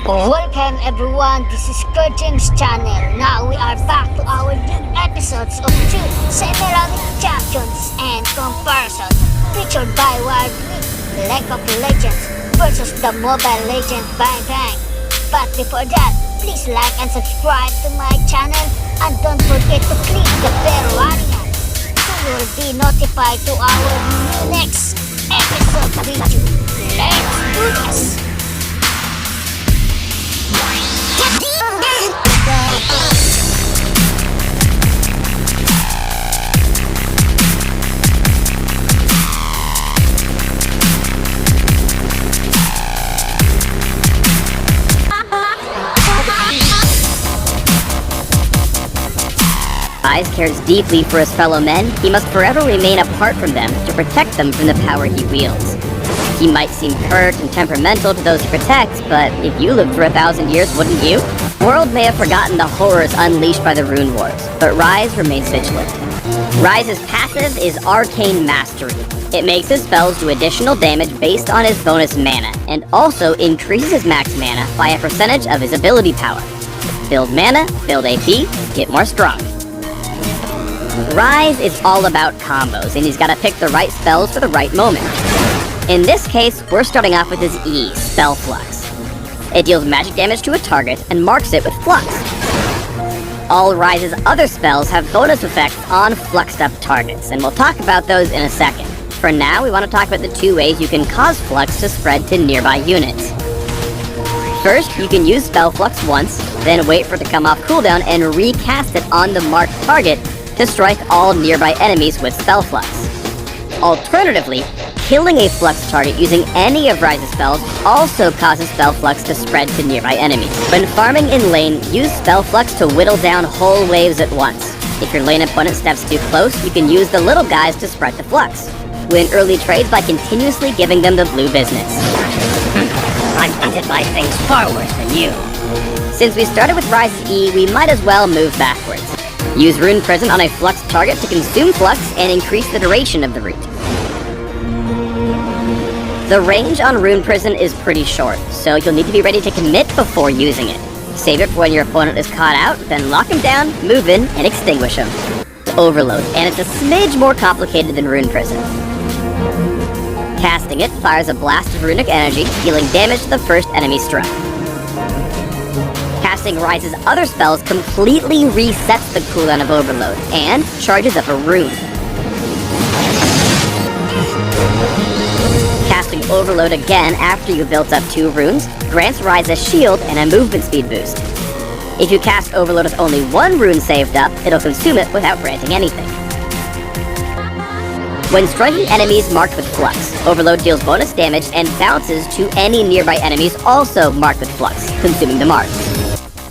Welcome everyone, this is Kerjims channel. Now we are back to our new episodes of 2 semi-running champions and comparison featured by League of Legends versus the Mobile Legend Bang Bang. But before that, please like and subscribe to my channel and don't forget to click the bell icon so you will be notified to our next episode video. Let's do this! Ryze cares deeply for his fellow men. He must forever remain apart from them to protect them from the power he wields. He might seem curt and temperamental to those he protects, but if you lived for 1,000 years, wouldn't you? The world may have forgotten the horrors unleashed by the Rune Wars, but Ryze remains vigilant. Ryze's passive is Arcane Mastery. It makes his spells do additional damage based on his bonus mana, and also increases his max mana by a percentage of his ability power. Build mana, build AP, get more strong. Ryze is all about combos, and he's gotta pick the right spells for the right moment. In this case, we're starting off with his E, Spell Flux. It deals magic damage to a target and marks it with Flux. All Ryze's other spells have bonus effects on fluxed up targets, and we'll talk about those in a second. For now, we want to talk about the 2 ways you can cause Flux to spread to nearby units. First, you can use Spell Flux once, then wait for it to come off cooldown and recast it on the marked target to strike all nearby enemies with Spell Flux. Alternatively, killing a Flux target using any of Ryze's spells also causes Spell Flux to spread to nearby enemies. When farming in lane, use Spell Flux to whittle down whole waves at once. If your lane opponent steps too close, you can use the little guys to spread the Flux. Win early trades by continuously giving them the blue business. I'm hunted by things far worse than you. Since we started with Ryze's E, we might as well move backwards. Use Rune Prison on a Flux target to consume Flux and increase the duration of the route. The range on Rune Prison is pretty short, so you'll need to be ready to commit before using it. Save it for when your opponent is caught out, then lock him down, move in, and extinguish him. Overload, and it's a smidge more complicated than Rune Prison. Casting it fires a blast of runic energy, dealing damage to the first enemy struck. Casting Ryze's other spells completely resets the cooldown of Overload, and charges up a rune. Casting Overload again after you've built up 2 runes grants Ryze a shield and a movement speed boost. If you cast Overload with only 1 rune saved up, it'll consume it without granting anything. When striking enemies marked with Flux, Overload deals bonus damage and bounces to any nearby enemies also marked with Flux, consuming the mark.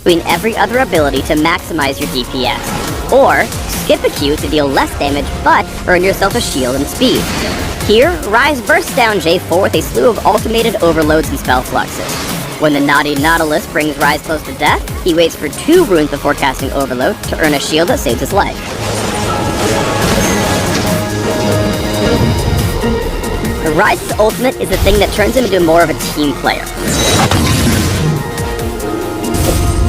Between every other ability to maximize your DPS, or skip a Q to deal less damage but earn yourself a shield and speed. Here, Ryze bursts down J4 with a slew of automated overloads and spell fluxes. When the naughty Nautilus brings Ryze close to death, he waits for 2 runes before casting Overload to earn a shield that saves his life. Ryze's ultimate is the thing that turns him into more of a team player.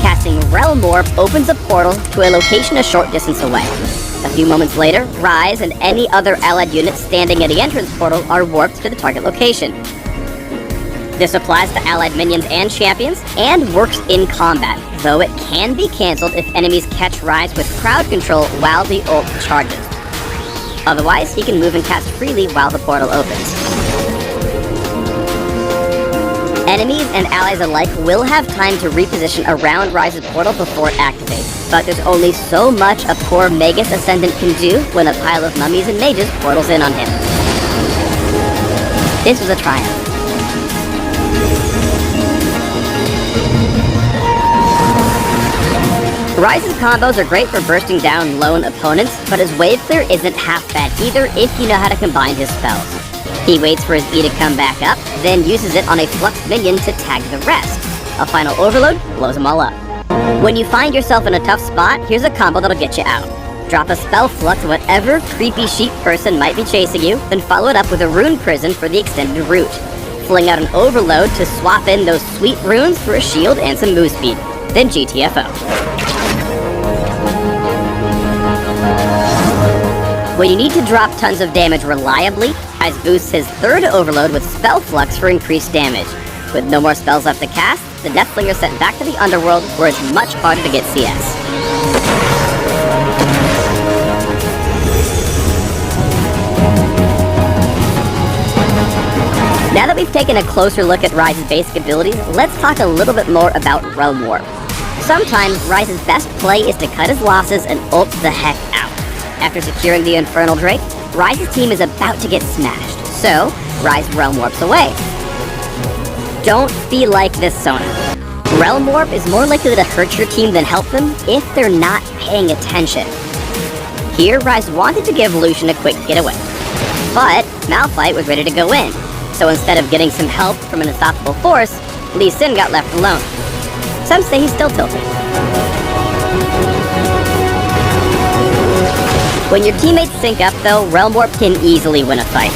Casting Realm Orb opens a portal to a location a short distance away. A few moments later, Ryze and any other allied units standing at the entrance portal are warped to the target location. This applies to allied minions and champions, and works in combat, though it can be cancelled if enemies catch Ryze with crowd control while the ult charges. Otherwise, he can move and cast freely while the portal opens. Enemies and allies alike will have time to reposition around Ryze's portal before it activates, but there's only so much a poor Magus Ascendant can do when a pile of mummies and mages portals in on him. This was a triumph. Ryze's combos are great for bursting down lone opponents, but his wave clear isn't half bad either if you know how to combine his spells. He waits for his E to come back up, then uses it on a Flux minion to tag the rest. A final Overload blows them all up. When you find yourself in a tough spot, here's a combo that'll get you out. Drop a Spell Flux on whatever creepy sheep person might be chasing you, then follow it up with a Rune Prison for the extended route. fling out an overload to swap in those sweet runes for a shield and some move speed. Then GTFO. When you need to drop tons of damage reliably, Ryze boosts his third overload with Spell Flux for increased damage. With no more spells left to cast, the Deathslinger is sent back to the Underworld, where it's much harder to get CS. Now that we've taken a closer look at Ryze's basic abilities, let's talk a little bit more about Realm Warp. Sometimes Ryze's best play is to cut his losses and ult the heck out. After securing the Infernal Drake, Ryze's team is about to get smashed, so Ryze Realm Warps away. Don't be like this, Sona. Realm Warp is more likely to hurt your team than help them if they're not paying attention. Here, Ryze wanted to give Lucian a quick getaway, but Malphite was ready to go in, so instead of getting some help from an unstoppable force, Lee Sin got left alone. Some say he's still tilted. When your teammates sync up though, Realm Warp can easily win a fight.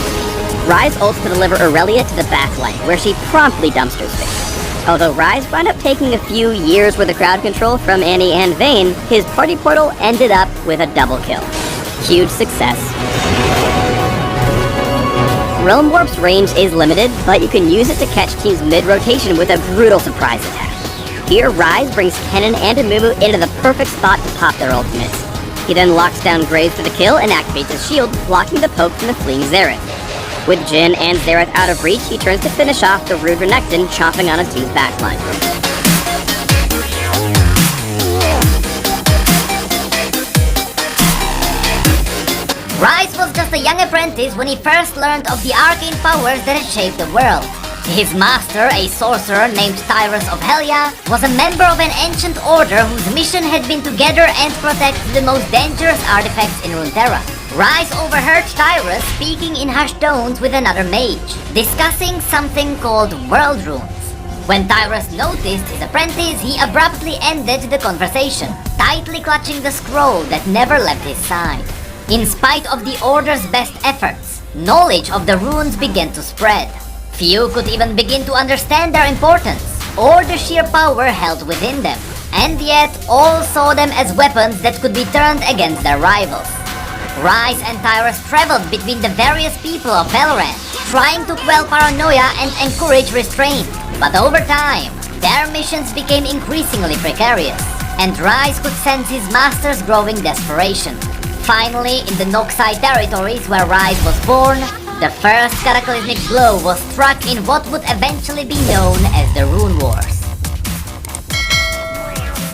Ryze ults to deliver Aurelia to the backline, where she promptly dumpsters things. Although Ryze wound up taking a few years worth of crowd control from Annie and Vayne, his party portal ended up with a double kill. Huge success. Realm Warp's range is limited, but you can use it to catch teams mid-rotation with a brutal surprise attack. Here, Ryze brings Kennen and Amumu into the perfect spot to pop their ultimates. He then locks down Graves for the kill and activates his shield, blocking the poke from the fleeing Xerath. With Jhin and Xerath out of reach, he turns to finish off the rude Renekton chomping on his team's backline. Ryze was just a young apprentice when he first learned of the arcane powers that had shaped the world. His master, a sorcerer named Tyrus of Helya, was a member of an ancient order whose mission had been to gather and protect the most dangerous artifacts in Runeterra. Ryze overheard Tyrus speaking in hushed tones with another mage, discussing something called world runes. When Tyrus noticed his apprentice, he abruptly ended the conversation, tightly clutching the scroll that never left his side. In spite of the Order's best efforts, knowledge of the runes began to spread. Few could even begin to understand their importance, or the sheer power held within them, and yet all saw them as weapons that could be turned against their rivals. Ryze and Tyrus traveled between the various people of Valorant, trying to quell paranoia and encourage restraint. But over time, their missions became increasingly precarious, and Ryze could sense his master's growing desperation. Finally, in the Noxai territories where Ryze was born, the first cataclysmic blow was struck in what would eventually be known as the Rune Wars.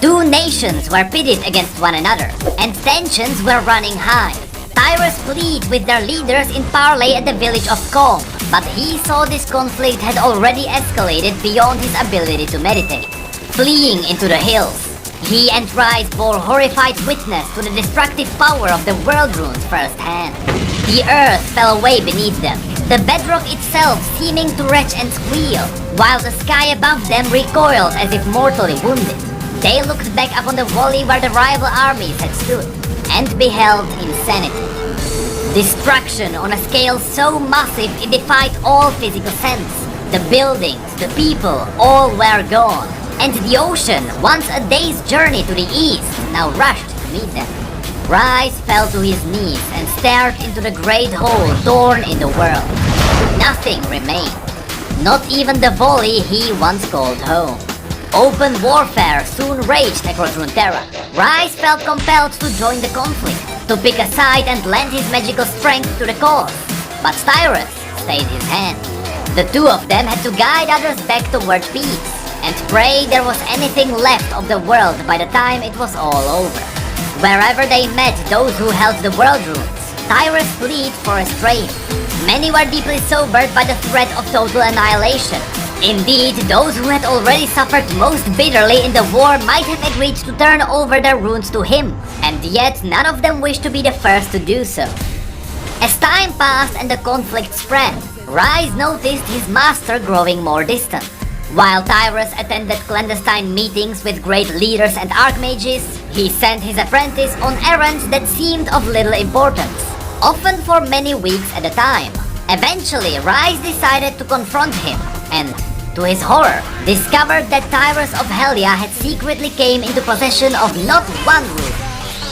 Two nations were pitted against one another, and tensions were running high. Tyrus pleaded with their leaders in parley at the village of Calm, but he saw this conflict had already escalated beyond his ability to meditate. Fleeing into the hills, he and Ryze bore horrified witness to the destructive power of the world runes firsthand. The earth fell away beneath them, the bedrock itself seeming to retch and squeal, while the sky above them recoiled as if mortally wounded. They looked back upon the valley where the rival armies had stood, and beheld insanity. Destruction on a scale so massive it defied all physical sense. The buildings, the people, all were gone, and the ocean, once a day's journey to the east, now rushed to meet them. Ryze fell to his knees and stared into the great hole torn in the world. Nothing remained. Not even the valley he once called home. Open warfare soon raged across Runeterra. Ryze felt compelled to join the conflict, to pick a side and lend his magical strength to the cause. But Tyrus stayed his hand. The two of them had to guide others back toward peace, and pray there was anything left of the world by the time it was all over. Wherever they met those who held the world runes, Tyrus pleaded for restraint. Many were deeply sobered by the threat of total annihilation. Indeed, those who had already suffered most bitterly in the war might have agreed to turn over their runes to him, and yet none of them wished to be the first to do so. As time passed and the conflict spread, Ryze noticed his master growing more distant. While Tyrus attended clandestine meetings with great leaders and archmages, he sent his apprentice on errands that seemed of little importance, often for many weeks at a time. Eventually, Ryze decided to confront him, and, to his horror, discovered that Tyrus of Hellia had secretly came into possession of not one rune,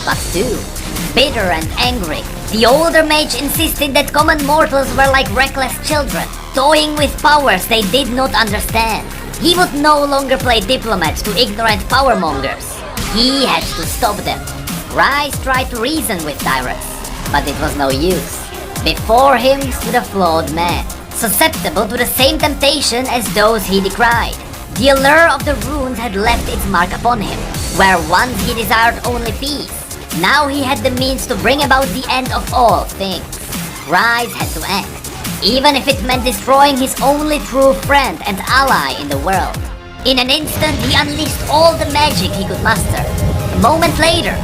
but two. Bitter and angry, the older mage insisted that common mortals were like reckless children, toying with powers they did not understand. He would no longer play diplomat to ignorant powermongers. He had to stop them. Ryze tried to reason with Tyrus, but it was no use. Before him stood a flawed man, susceptible to the same temptation as those he decried. The allure of the runes had left its mark upon him, where once he desired only peace. Now he had the means to bring about the end of all things. Ryze had to act, even if it meant destroying his only true friend and ally in the world. In an instant, he unleashed all the magic he could muster. A moment later,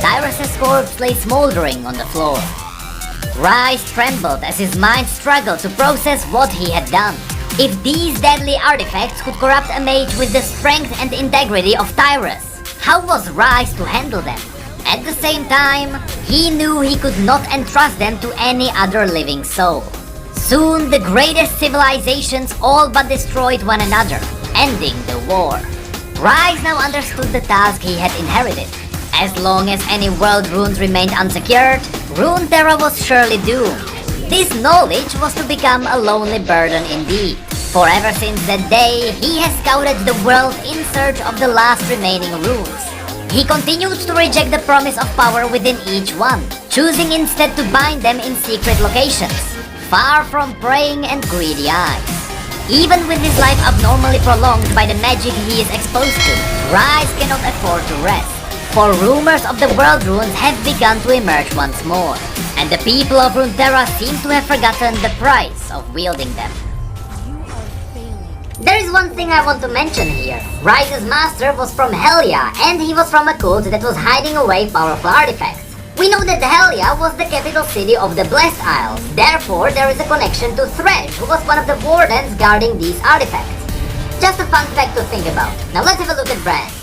Tyrus' corpse lay smoldering on the floor. Ryze trembled as his mind struggled to process what he had done. If these deadly artifacts could corrupt a mage with the strength and integrity of Tyrus, how was Ryze to handle them? At the same time, he knew he could not entrust them to any other living soul. Soon, the greatest civilizations all but destroyed one another, ending the war. Ryze now understood the task he had inherited. As long as any world runes remained unsecured, Runeterra was surely doomed. This knowledge was to become a lonely burden indeed. For ever since that day, he has scouted the world in search of the last remaining runes. He continues to reject the promise of power within each one, choosing instead to bind them in secret locations, far from praying and greedy eyes. Even with his life abnormally prolonged by the magic he is exposed to, Ryze cannot afford to rest, for rumors of the world runes have begun to emerge once more, and the people of Runeterra seem to have forgotten the price of wielding them. There is one thing I want to mention here. Ryze's master was from Hellia, and he was from a cult that was hiding away powerful artifacts. We know that Hellia was the capital city of the Blessed Isles, therefore there is a connection to Thresh, who was one of the wardens guarding these artifacts. Just a fun fact to think about. Now let's have a look at Brand.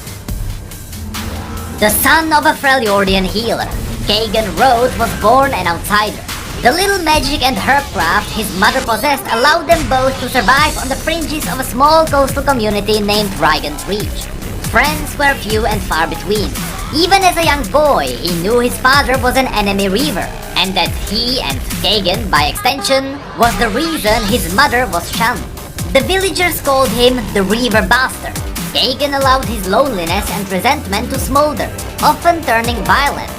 The son of a Freljordian healer, Kagan Rhodes was born an outsider. The little magic and herbcraft his mother possessed allowed them both to survive on the fringes of a small coastal community named Rygan's Reach. Friends were few and far between. Even as a young boy, he knew his father was an enemy reaver, and that he and Kagan, by extension, was the reason his mother was shunned. The villagers called him the Reaver Bastard. Kagan allowed his loneliness and resentment to smolder, often turning violent.